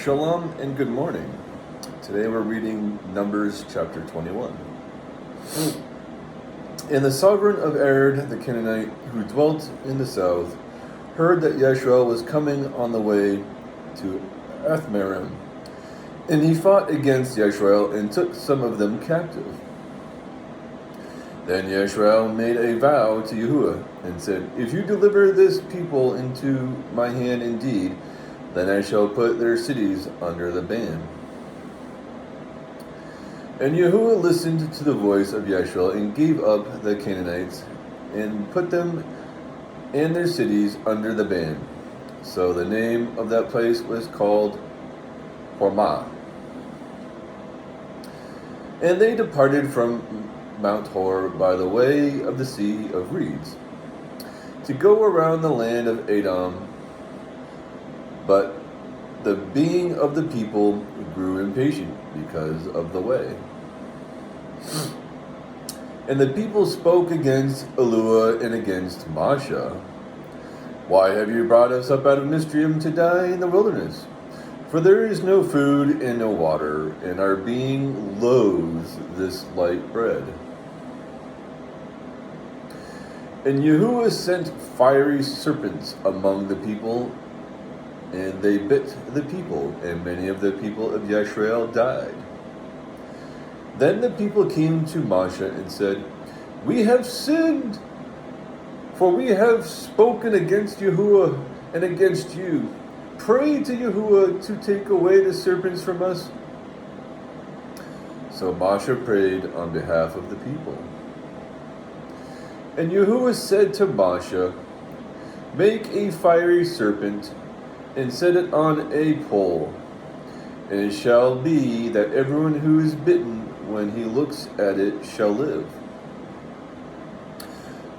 Shalom and good morning. Today we're reading Numbers chapter 21. And the sovereign of Arad the Canaanite, who dwelt in the south, heard that Yeshua was coming on the way to Athmarim. And he fought against Yeshua and took some of them captive. Then Yeshua made a vow to Yahu'ah and said, "If you deliver this people into my hand indeed, then I shall put their cities under the ban." And Yahu'ah listened to the voice of Yeshua and gave up the Canaanites and put them and their cities under the ban. So the name of that place was called Hormah. And they departed from Mount Hor by the way of the Sea of Reeds, to go around the land of Edom. But the being of the people grew impatient because of the way. And the people spoke against Yahu'ah and against Moshe. "Why have you brought us up out of Mitzrayim to die in the wilderness? For there is no food and no water, and our being loathes this light bread." And Yahu'ah sent fiery serpents among the people, and they bit the people, and many of the people of Yisrael died. Then the people came to Moshe and said, "We have sinned, for we have spoken against Yahu'ah and against you. Pray to Yahu'ah to take away the serpents from us." So Moshe prayed on behalf of the people. And Yahu'ah said to Moshe, "Make a fiery serpent and set it on a pole, and it shall be that everyone who is bitten when he looks at it shall live."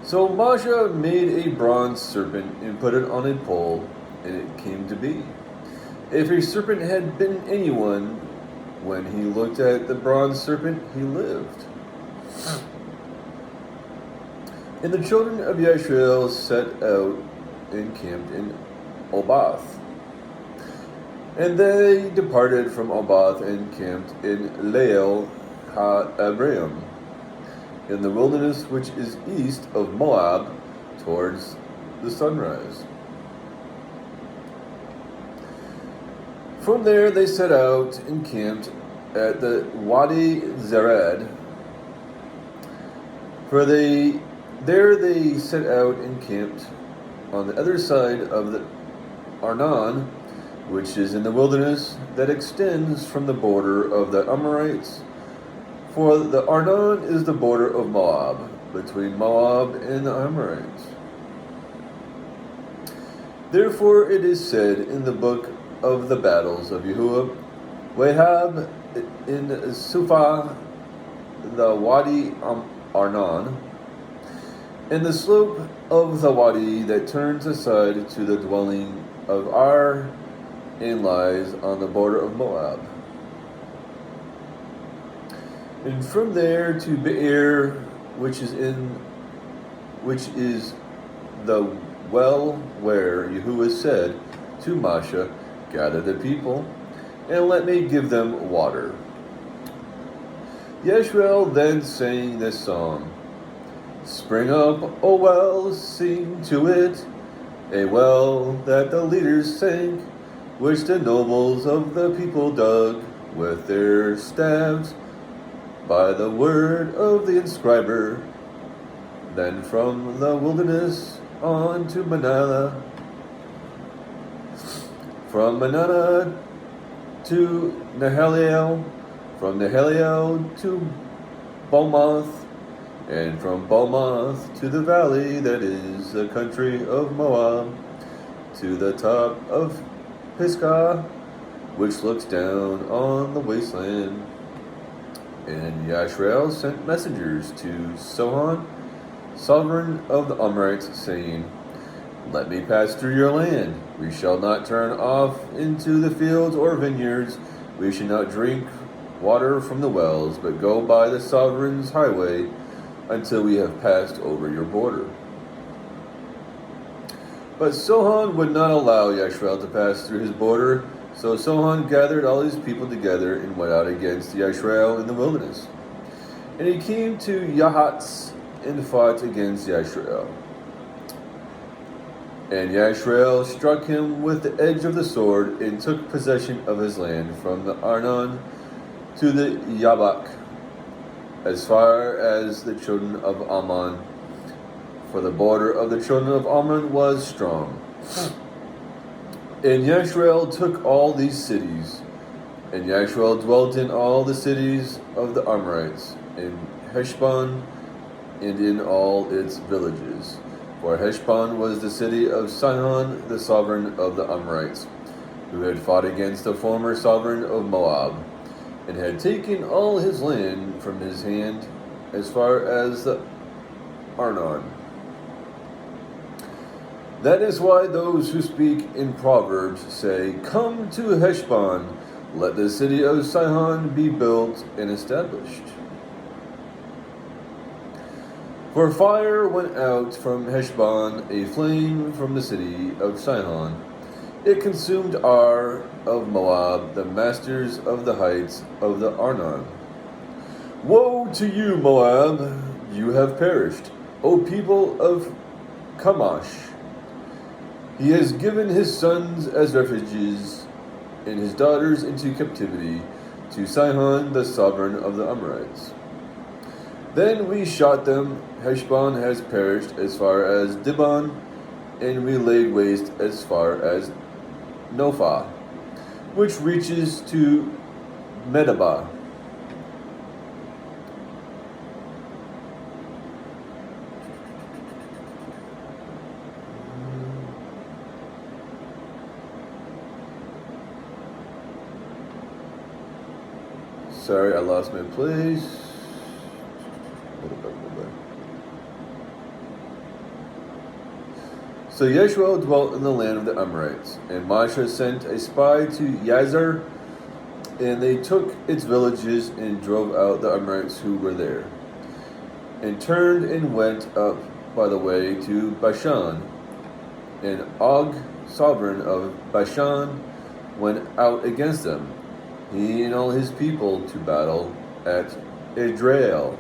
So Moshe made a bronze serpent and put it on a pole, and it came to be, if a serpent had bitten anyone, when he looked at the bronze serpent, he lived. And the children of Yisrael set out and camped in Obath. And they departed from Obath and camped in Lael ha-Abraham, in the wilderness which is east of Moab, towards the sunrise. From there they set out and camped at the Wadi Zered. There they set out and camped on the other side of the Arnon, which is in the wilderness that extends from the border of the Amorites. For the Arnon is the border of Moab, between Moab and the Amorites. Therefore it is said in the book of the battles of Yahu'ah, "Wahab in Suphah, the Wadi Arnon, and the slope of the wadi that turns aside to the dwelling of Ar, and lies on the border of Moab. And from there to Be'er, which is the well where Yahuwah said to Moshe, 'Gather the people, and let me give them water.' Yeshua then sang this song, 'Spring up, O well, sing to it, a well that the leaders sank, which the nobles of the people dug with their staves by the word of the inscriber. Then from the wilderness on to Manala, from Manala to Nahaliel, from Nahaliel to Balmoth, and from Balmoth to the valley that is the country of Moab, to the top of Pisgah, which looks down on the wasteland.' And Yashrael sent messengers to Sohan, sovereign of the Amorites, saying, 'Let me pass through your land. We shall not turn off into the fields or vineyards. We shall not drink water from the wells, but go by the sovereign's highway until we have passed over your border.' But Sohan would not allow Yashrael to pass through his border, So Sohan gathered all his people together and went out against Yashrael in the wilderness. And he came to Yahatz and fought against Yashrael. And Yashrael struck him with the edge of the sword and took possession of his land from the Arnon to the Yabak, as far as the children of Ammon, for the border of the children of Ammon was strong. And Yashrael took all these cities, and Yashrael dwelt in all the cities of the Amorites, in Heshbon, and in all its villages. For Heshbon was the city of Sihon, the sovereign of the Amorites, who had fought against the former sovereign of Moab, and had taken all his land from his hand as far as the Arnon. That is why those who speak in Proverbs say, "Come to Heshbon, let the city of Sihon be built and established." For fire went out from Heshbon, a flame from the city of Sihon. It consumed Ar of Moab, the masters of the heights of the Arnon. Woe to you, Moab! You have perished, O people of Kamash! He has given his sons as refuges and his daughters into captivity to Sihon, the sovereign of the Amorites. Then we shot them. Heshbon has perished as far as Dibon, and we laid waste as far as Nophah, which reaches to Medeba. Sorry, I lost my place. So Yeshua dwelt in the land of the Amorites, and Moshe sent a spy to Yazer, and they took its villages and drove out the Amorites who were there, and turned and went up by the way to Bashan. And Og, sovereign of Bashan, went out against them, he and all his people, to battle at Edreel.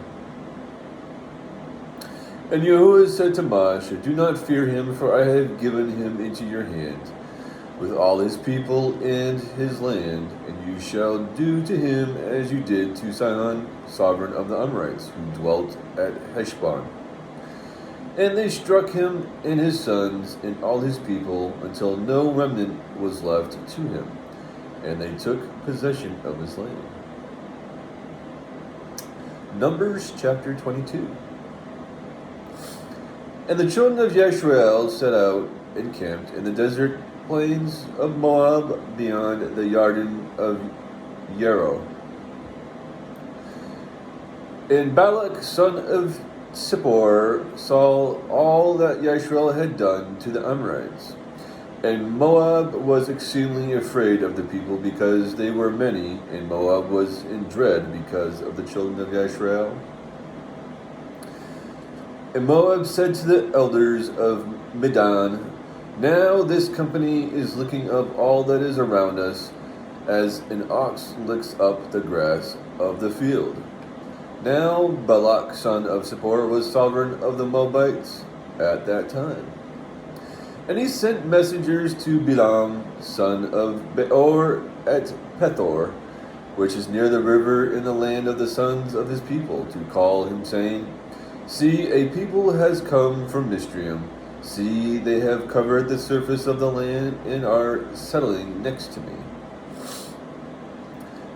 And Yahu'ah said to Moshe, "Do not fear him, for I have given him into your hand, with all his people and his land, and you shall do to him as you did to Sihon, sovereign of the Amorites, who dwelt at Heshbon." And they struck him and his sons and all his people, until no remnant was left to him, and they took possession of his land. Numbers chapter 22. And the children of Yashrael set out and camped in the desert plains of Moab beyond the Yarden of Yarrow. And Balak, son of Zippor, saw all that Yashrael had done to the Amorites. And Moab was exceedingly afraid of the people because they were many, and Moab was in dread because of the children of Yashrael. And Moab said to the elders of Midan, "Now this company is looking up all that is around us, as an ox licks up the grass of the field." Now Balak, son of Zippor, was sovereign of the Moabites at that time. And he sent messengers to Bilam, son of Beor, at Pethor, which is near the river in the land of the sons of his people, to call him, saying, "See, a people has come from Misraim. See, they have covered the surface of the land and are settling next to me.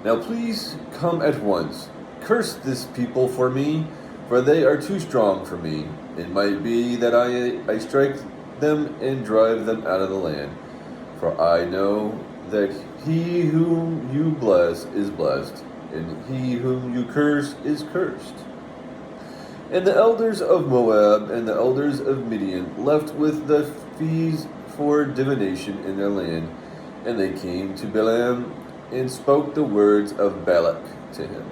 Now please come at once. Curse this people for me, for they are too strong for me. It might be that I strike them and drive them out of the land. For I know that he whom you bless is blessed, and he whom you curse is cursed." And the elders of Moab and the elders of Midian left with the fees for divination in their land, and they came to Balaam and spoke the words of Balak to him.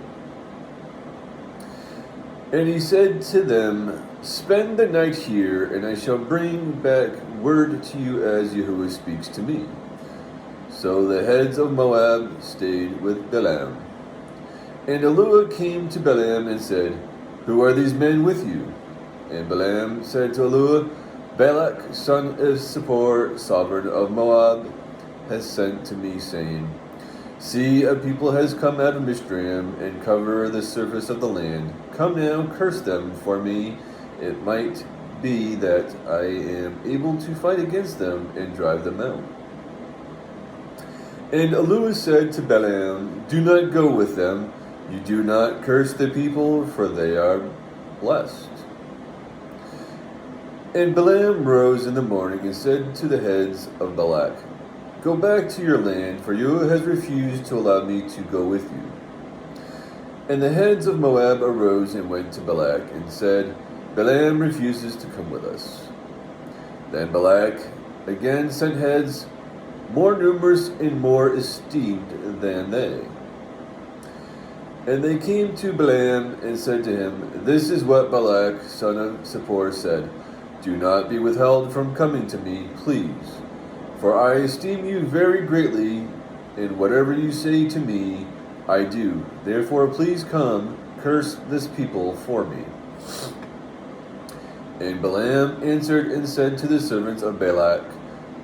And he said to them, "Spend the night here, and I shall bring back word to you as Yahuwah speaks to me." So the heads of Moab stayed with Balaam. And Yahu'ah came to Balaam and said, Who are these men with you? And Balaam said to Yahu'ah, Balak, son of Zippor, sovereign of Moab, has sent to me, saying, See, a people has come out of Mizraim and cover the surface of the land. Come now, curse them for me. It might be that I am able to fight against them and drive them out. And Yahu'ah said to Balaam, Do not go with them. You do not curse the people, for they are blessed. And Balaam rose in the morning and said to the heads of Balak, Go back to your land, for Yahu'ah has refused to allow me to go with you. And the heads of Moab arose and went to Balak and said, Balaam refuses to come with us. Then Balak again sent heads more numerous and more esteemed than they. And they came to Balaam and said to him, This is what Balak, son of Zippor, said, Do not be withheld from coming to me, please. For I esteem you very greatly, and whatever you say to me, I do. Therefore, please come, curse this people for me. And Balaam answered and said to the servants of Balak,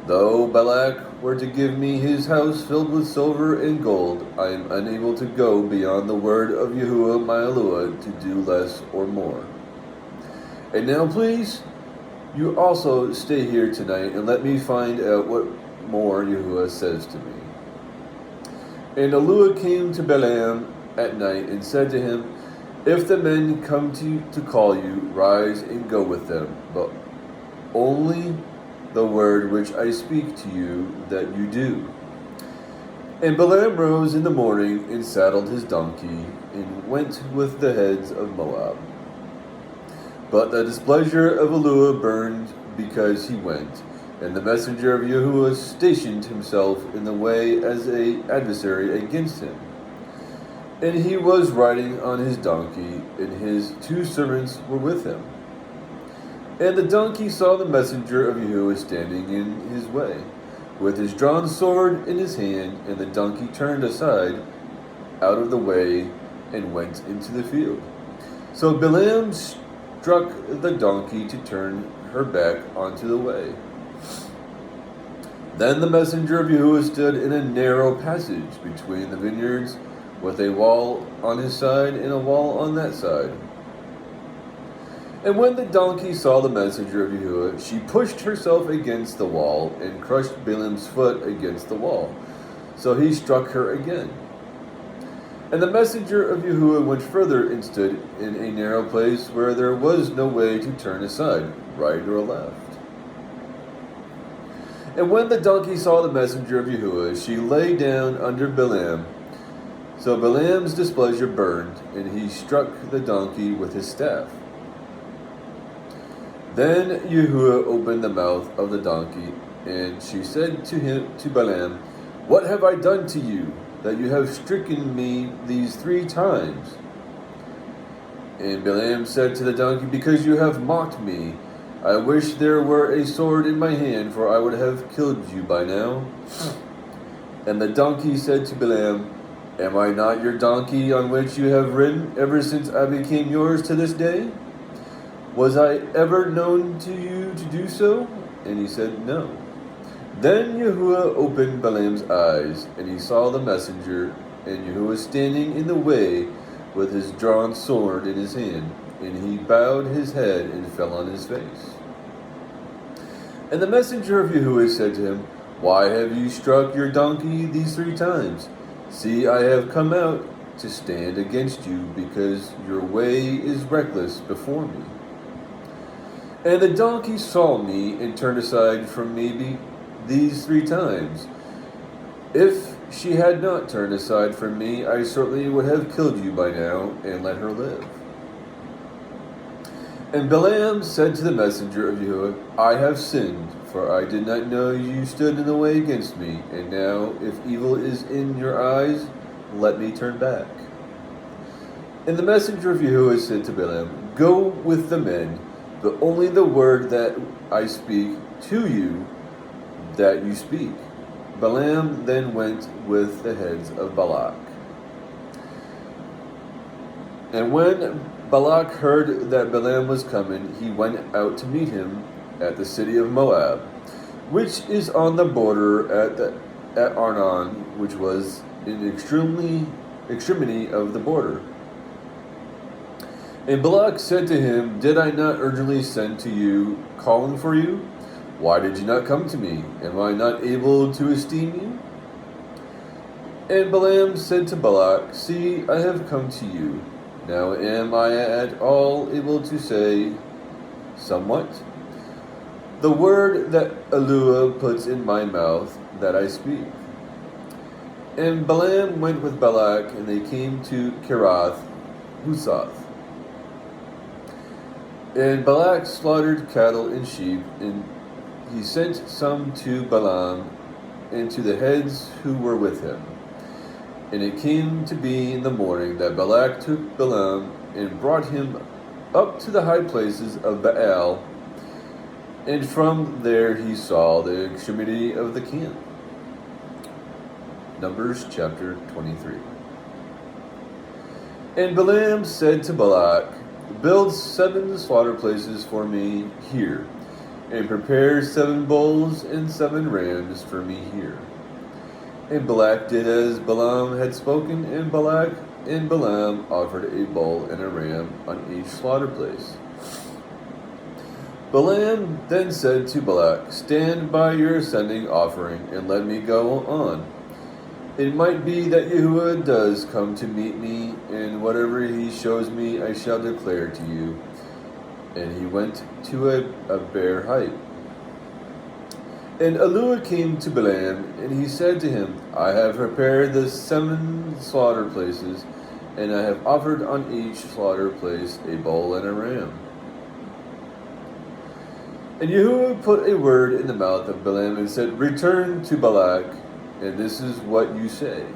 Though Balak were to give me his house filled with silver and gold, I am unable to go beyond the word of Yahu'ah my Yahu'ah to do less or more. And now please, you also stay here tonight and let me find out what more Yahu'ah says to me. And Yahu'ah came to Balaam at night and said to him, If the men come to call you, rise and go with them, but only the word which I speak to you that you do. And Balaam rose in the morning and saddled his donkey and went with the heads of Moab. But the displeasure of Yahu'ah burned because he went, and the messenger of Yahu'ah stationed himself in the way as an adversary against him. And he was riding on his donkey, and his 2 servants were with him. And the donkey saw the messenger of Yahu'ah standing in his way, with his drawn sword in his hand, and the donkey turned aside out of the way and went into the field. So Balaam struck the donkey to turn her back onto the way. Then the messenger of Yahu'ah stood in a narrow passage between the vineyards, with a wall on his side and a wall on that side. And when the donkey saw the messenger of Yahu'ah, she pushed herself against the wall and crushed Balaam's foot against the wall. So he struck her again. And the messenger of Yahu'ah went further and stood in a narrow place where there was no way to turn aside, right or left. And when the donkey saw the messenger of Yahu'ah, she lay down under Balaam. So Balaam's displeasure burned, and he struck the donkey with his staff. Then Yahu'ah opened the mouth of the donkey, and she said to Balaam, What have I done to you, that you have stricken me these 3 times? And Balaam said to the donkey, Because you have mocked me. I wish there were a sword in my hand, for I would have killed you by now. And the donkey said to Balaam, Am I not your donkey on which you have ridden ever since I became yours to this day? Was I ever known to you to do so? And he said, No. Then Yahu'ah opened Balaam's eyes, and he saw the messenger, and Yahu'ah standing in the way with his drawn sword in his hand. And he bowed his head and fell on his face. And the messenger of Yahu'ah said to him, Why have you struck your donkey these 3 times? See, I have come out to stand against you, because your way is reckless before me. And the donkey saw me and turned aside from me these 3 times. If she had not turned aside from me, I certainly would have killed you by now and let her live. And Balaam said to the messenger of Yahu'ah, I have sinned, for I did not know you stood in the way against me. And now, if evil is in your eyes, let me turn back. And the messenger of Yahu'ah said to Balaam, Go with the men, but only the word that I speak to you that you speak. Balaam then went with the heads of Balak. And when Balak heard that Balaam was coming, he went out to meet him at the city of Moab, which is on the border at Arnon, which was in extremity of the border. And Balak said to him, Did I not urgently send to you, calling for you? Why did you not come to me? Am I not able to esteem you? And Balaam said to Balak, See, I have come to you. Now am I at all able to say somewhat? The word that Yahu'ah puts in my mouth, that I speak. And Balaam went with Balak, and they came to Kirath Huzoth. And Balak slaughtered cattle and sheep, and he sent some to Balaam and to the heads who were with him. And it came to be in the morning that Balak took Balaam and brought him up to the high places of Baal, and from there he saw the extremity of the camp. Numbers chapter 23. And Balaam said to Balak, Build 7 slaughter places for me here, and prepare 7 bulls and 7 rams for me here. And Balak did as Balaam had spoken, and Balak and Balaam offered a bull and a ram on each slaughter place. Balaam then said to Balak, Stand by your ascending offering, and let me go on. It might be that Yahu'ah does come to meet me, and whatever he shows me I shall declare to you. And he went to a bare height. And Yahu'ah came to Balaam, and he said to him, I have prepared the 7 slaughter places, and I have offered on each slaughter place a bull and a ram. And Yahu'ah put a word in the mouth of Balaam and said, Return to Balak, and this is what you say.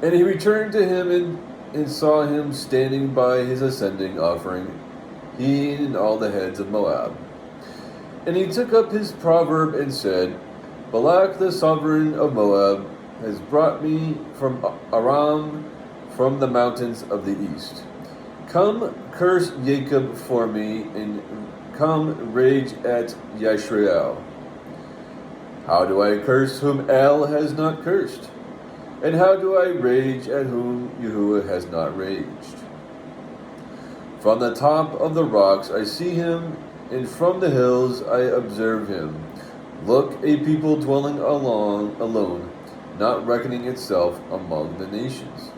And he returned to him and saw him standing by his ascending offering, he and all the heads of Moab. And he took up his proverb and said, Balak the sovereign of Moab has brought me from Aram, from the mountains of the east. Come, curse Jacob for me, and come, rage at Yisrael. How do I curse whom El has not cursed? And how do I rage at whom Yahu'ah has not raged? From the top of the rocks I see him, and from the hills I observe him. Look, a people dwelling alone, not reckoning itself among the nations.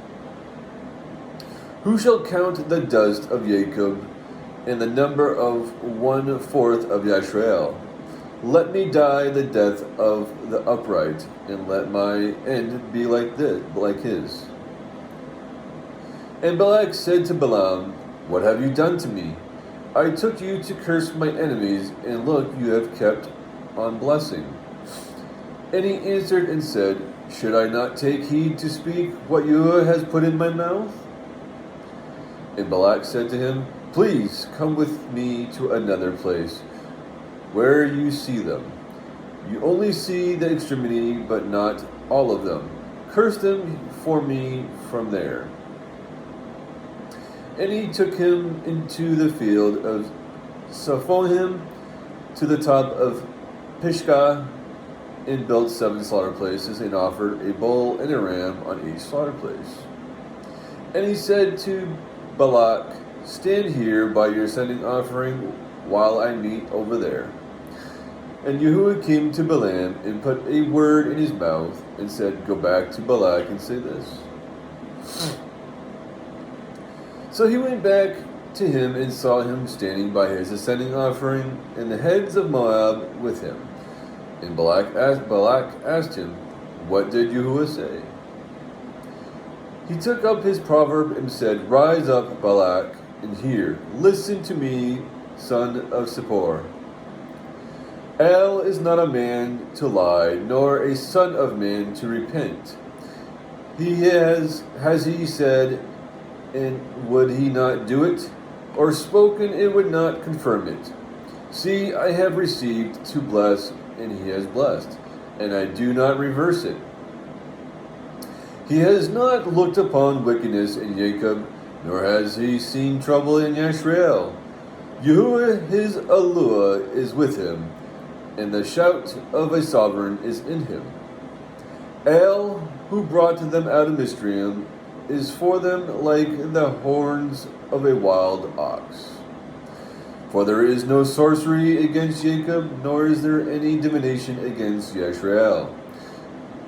Who shall count the dust of Jacob, and the number of 1/4 of Yisrael? Let me die the death of the upright, and let my end be like his. And Balak said to Balaam, What have you done to me? I took you to curse my enemies, and look, you have kept on blessing. And he answered and said, Should I not take heed to speak what Yahu'ah has put in my mouth? And Balak said to him, Please come with me to another place, where you see them. You only see the extremity, but not all of them. Curse them for me from there. And he took him into the field of Sephonim to the top of Pisgah, and built 7 slaughter places, and offered a bull and a ram on each slaughter place. And he said to Balak, Stand here by your ascending offering while I meet over there. And Yahu'ah came to Balaam and put a word in his mouth and said, Go back to Balak and say this. So he went back to him and saw him standing by his ascending offering, and the heads of Moab with him. And Balak asked him, What did Yahu'ah say? He took up his proverb and said, Rise up, Balak, and hear. Listen to me, son of Zippor. El is not a man to lie, nor a son of man to repent. Has he said, and would he not do it? Or spoken, and would not confirm it? See, I have received to bless, and he has blessed, and I do not reverse it. He has not looked upon wickedness in Jacob, nor has he seen trouble in Yashrael. Yahu'ah his Yahu'ah is with him, and the shout of a sovereign is in him. El, who brought them out of Misraim, is for them like the horns of a wild ox. For there is no sorcery against Jacob, nor is there any divination against Yashrael.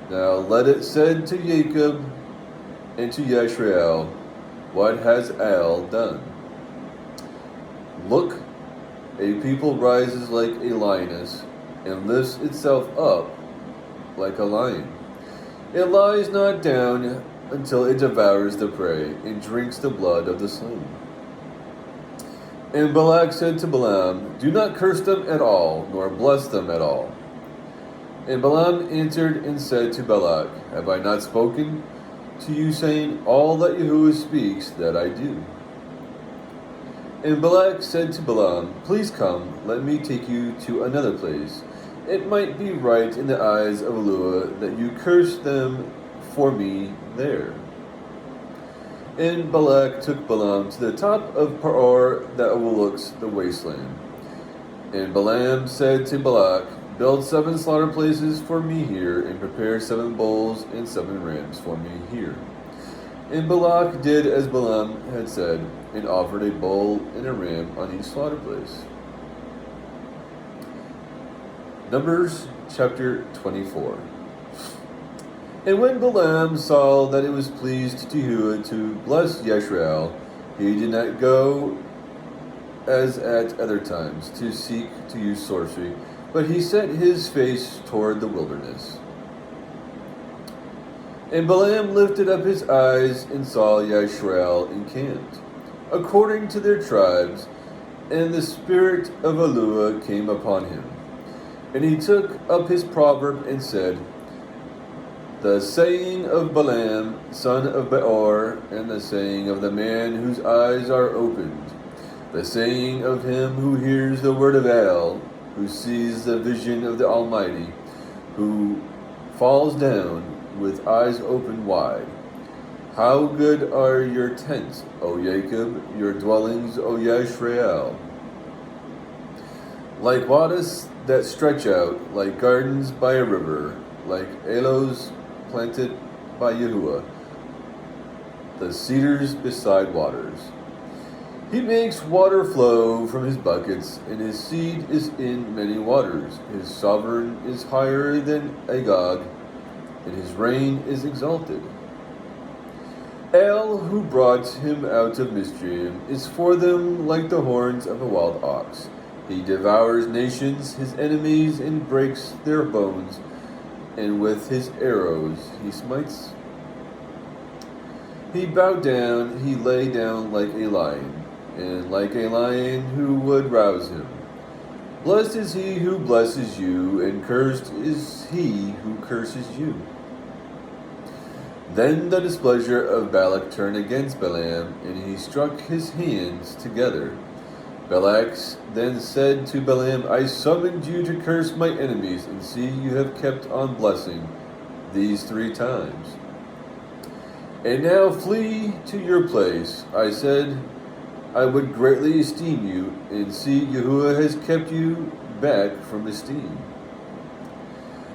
Now let it said to Jacob and to Yashrael, what has El done? Look, a people rises like a lioness, and lifts itself up like a lion. It lies not down until it devours the prey, and drinks the blood of the slain. And Balak said to Balaam, do not curse them at all, nor bless them at all. And Balaam answered and said to Balak, have I not spoken to you, saying, all that Yahuwah speaks, that I do? And Balak said to Balaam, please come, let me take you to another place. It might be right in the eyes of Yahuwah that you curse them for me there. And Balak took Balaam to the top of Peor that overlooks the wasteland. And Balaam said to Balak, build 7 slaughter places for me here, and prepare 7 bulls and 7 rams for me here. And Balak did as Balaam had said, and offered a bull and a ram on each slaughter place. Numbers chapter 24. And when Balaam saw that it was pleased to Yahuwah to bless Yashrael, he did not go as at other times to seek to use sorcery, but he set his face toward the wilderness. And Balaam lifted up his eyes and saw Yashrael encamped, according to their tribes, and the spirit of Yahuwah came upon him. And he took up his proverb and said, the saying of Balaam, son of Beor, and the saying of the man whose eyes are opened, the saying of him who hears the word of El, who sees the vision of the Almighty, who falls down with eyes open wide. How good are your tents, O Jacob, your dwellings, O Yashrael. Like waters that stretch out, like gardens by a river, like aloes planted by Yahuwah, the cedars beside waters. He makes water flow from his buckets, and his seed is in many waters. His sovereign is higher than Agag, and his reign is exalted. El, who brought him out of Misraim, is for them like the horns of a wild ox. He devours nations, his enemies, and breaks their bones, and with his arrows he smites. He bowed down, he lay down like a lion, and like a lion who would rouse him. Blessed is he who blesses you, and cursed is he who curses you. Then the displeasure of Balak turned against Balaam, and he struck his hands together. Balak then said to Balaam, I summoned you to curse my enemies, and see, you have kept on blessing these 3 times. And now flee to your place. I said, I would greatly esteem you, and see, Yahuwah has kept you back from esteem.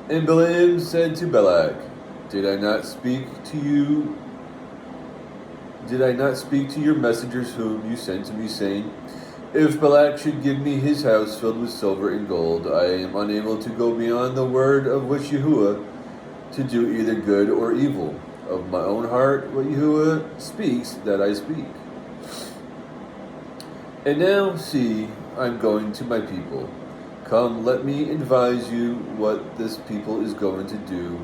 And Balaam said to Balak, Did I not speak to your messengers whom you sent to me, saying, if Balak should give me his house filled with silver and gold, I am unable to go beyond the word of which Yahuwah, to do either good or evil. Of my own heart, what Yahuwah speaks, that I speak. And now, see, I am going to my people. Come, let me advise you what this people is going to do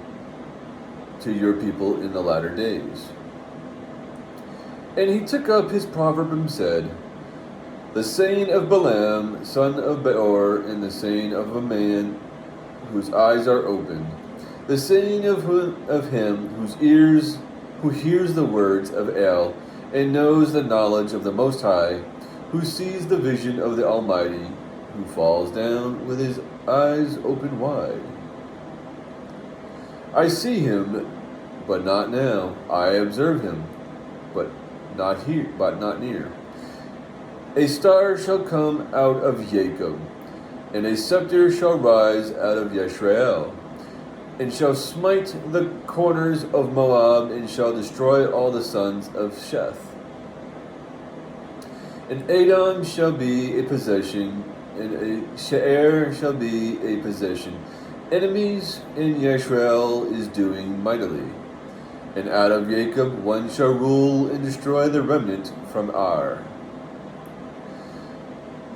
to your people in the latter days. And he took up his proverb and said, the saying of Balaam, son of Beor, and the saying of a man whose eyes are opened, the saying of him who hears the words of El, and knows the knowledge of the Most High, who sees the vision of the Almighty, who falls down with his eyes open wide. I see him, but not now. I observe him, but not near. A star shall come out of Jacob, and a scepter shall rise out of Yisrael, and shall smite the corners of Moab, and shall destroy all the sons of Sheth. And Edom shall be a possession, and a She'er shall be a possession. Enemies in Yisrael is doing mightily. And out of Jacob one shall rule and destroy the remnant from Ar.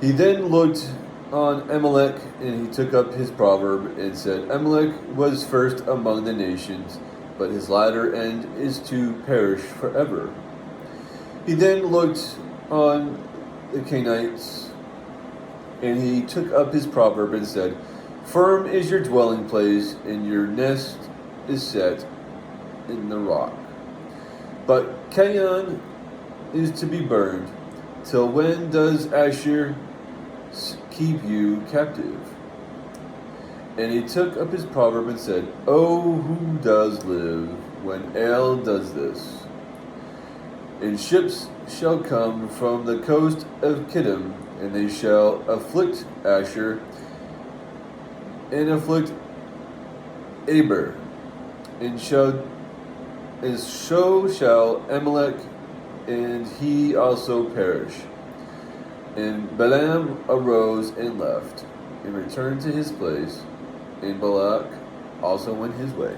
He then looked on Amalek, and he took up his proverb and said, Amalek was first among the nations, but his latter end is to perish forever. He then looked on the Canaanites, and he took up his proverb and said, Firm is your dwelling place, and your nest is set in the rock. But Canaan is to be burned. Till when does Asher keep you captive? And he took up his proverb and said, Oh, who does live when El does this? And ships shall come from the coast of Kittim, and they shall afflict Asher, and afflict Aber, and so shall Amalek, and he also perish. And Balaam arose and left, and returned to his place, and Balak also went his way.